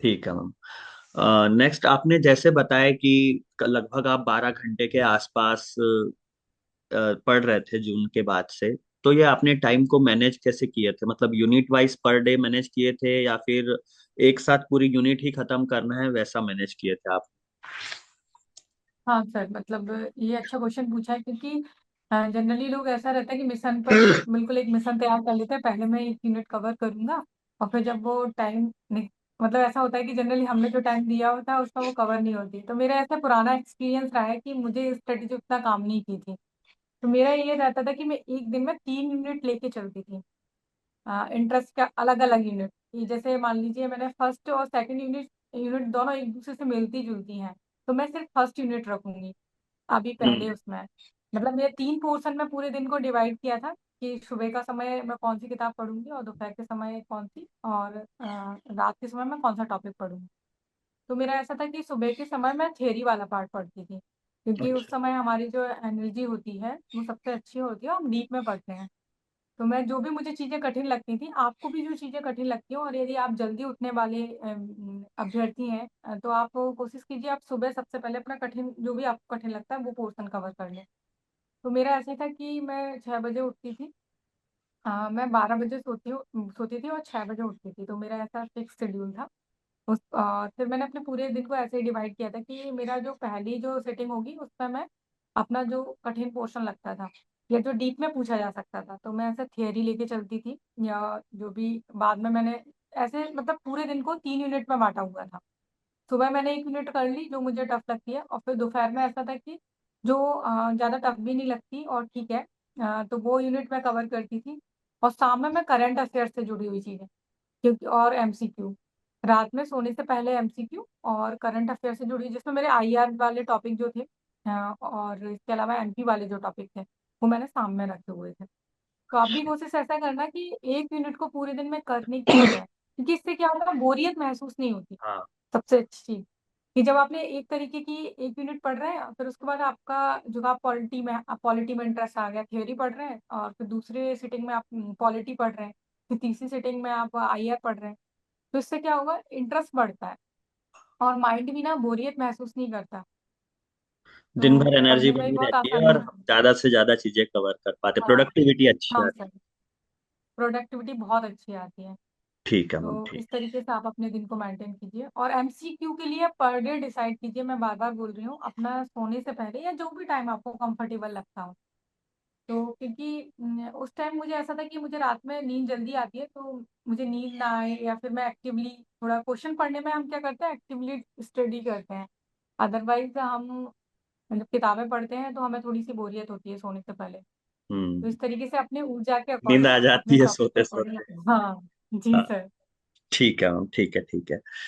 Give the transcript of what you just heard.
ठीक है ma'am. Next आपने जैसे बताया कि लगभग आप 12 घंटे के आसपास पढ़ रहे थे जून के बाद से। तो ये आपने टाइम को मैनेज कैसे किए थे, मतलब unit wise per day manage किए थे या फिर एक साथ पूरी यूनिट ही खत्म करना है वैसा मैनेज किए थे आप? हाँ सर, मतलब ये अच्छा क्वेश्चन पूछा है, क्योंकि जनरली लोग ऐसा रहता है कि मिशन पर बिल्कुल एक मिशन तैयार कर लेते हैं, पहले मैं एक यूनिट कवर करूंगा और फिर जब वो टाइम, मतलब ऐसा होता है कि जनरली हमने जो टाइम दिया होता है उसका वो कवर नहीं होती। तो मेरा ऐसा पुराना एक्सपीरियंस रहा है कि मुझे स्टडी उतना काम नहीं की थी। तो मेरा ये रहता था कि मैं एक दिन में 3 यूनिट लेके चलती थी। इंटरेस्ट का अलग अलग यूनिट, जैसे मान लीजिए मैंने फर्स्ट और सेकंड यूनिट यूनिट दोनों एक दूसरे से मिलती जुलती हैं, तो मैं सिर्फ फर्स्ट यूनिट रखूंगी अभी पहले हम्म। उसमें। मतलब मेरे 3 पोर्शन में पूरे दिन को डिवाइड किया था कि सुबह का समय मैं कौन सी किताब पढ़ूंगी, और दोपहर के समय कौन सी, और रात के समय मैं कौन सा टॉपिक पढ़ूंगी। तो मेरा ऐसा था कि सुबह के समय मैं थ्योरी वाला पार्ट पढ़ती थी, क्योंकि उस अच्छा। समय हमारी जो एनर्जी होती है वो सबसे अच्छी होती है, हम डीप में पढ़ते हैं। तो मैं जो भी मुझे चीज़ें कठिन लगती थी, आपको भी जो चीज़ें कठिन लगती हो, और यदि आप जल्दी उठने वाले अभ्यर्थी हैं, तो आप कोशिश कीजिए आप सुबह सबसे पहले अपना कठिन, जो भी आपको कठिन लगता है वो पोर्शन कवर कर लें। तो मेरा ऐसे था कि मैं 6 बजे उठती थी। मैं 12 बजे सोती थी और 6 बजे उठती थी, तो मेरा ऐसा फिक्स शेड्यूल था। फिर मैंने अपने पूरे दिन को ऐसे ही डिवाइड किया था कि मेरा जो पहली जो सेटिंग होगी उसमें मैं अपना जो कठिन पोर्शन लगता था या जो डीप में पूछा जा सकता था, तो मैं ऐसे थियरी लेके चलती थी, या जो भी बाद में मैंने ऐसे, मतलब पूरे दिन को 3 यूनिट में बांटा हुआ था। सुबह मैंने एक यूनिट कर ली जो मुझे टफ लगती है, और फिर दोपहर में ऐसा था कि जो ज़्यादा टफ भी नहीं लगती और ठीक है, तो वो यूनिट मैं कवर करती थी। और शाम में मैं करंट अफेयर से जुड़ी हुई चीज़ें, क्योंकि और एमसीक्यू, रात में सोने से पहले एमसीक्यू और करंट अफेयर से जुड़ी, जिसमें मेरे आईआर वाले टॉपिक जो थे, और इसके अलावा एमपी वाले जो टॉपिक थे वो मैंने सामने में रखे हुए थे। तो आप भी कोशिश ऐसा करना कि एक यूनिट को पूरे दिन में करने की बजाय, क्योंकि इससे क्या होगा, बोरियत महसूस नहीं होती। हाँ। सबसे अच्छी चीज कि जब आपने एक तरीके की एक यूनिट पढ़ रहे हैं, फिर उसके बाद आपका जो आप पॉलिटी में इंटरेस्ट आ गया, थ्योरी पढ़ रहे हैं, और फिर दूसरे सिटिंग में आप पॉलिटी पढ़ रहे हैं, फिर तीसरी सिटिंग में आप आईआर पढ़ रहे हैं। तो इससे क्या होगा, इंटरेस्ट बढ़ता है और माइंड भी ना बोरियत महसूस नहीं करता। दिन तो भर एनर्जी पढ़ने में भी बनी बहुत रहती है आसानी और होती है। ज्यादा से ज्यादा चीजें कवर कर पाते, हाँ। प्रोडक्टिविटी अच्छी हाँ आती सर, है। प्रोडक्टिविटी बहुत अच्छी आती है। ठीक है तो मैम, इस ठीक। तरीके से आप अपने दिन को मेंटेन कीजिए, और एमसीक्यू के लिए पर डे डिसाइड कीजिए। मैं बार बार बोल रही हूँ, अपना सोने से पहले या जो भी टाइम आपको कंफर्टेबल लगता हो। तो क्योंकि उस टाइम मुझे ऐसा था कि मुझे रात में नींद जल्दी आती है, तो मुझे नींद ना आए, या फिर मैं एक्टिवली थोड़ा क्वेश्चन पढ़ने में हम क्या करते हैं, एक्टिवली स्टडी करते हैं। अदरवाइज हम मतलब किताबें पढ़ते हैं तो हमें थोड़ी सी बोरियत होती है सोने से पहले। तो हम्म। इस तरीके से अपने ऊर्जा के नींद अकॉर्डिंग आ अपने जाती है टॉपिक के सोते सोते। अकॉर्डिंग, हाँ जी हाँ। सर। ठीक है मैम, ठीक है, ठीक है।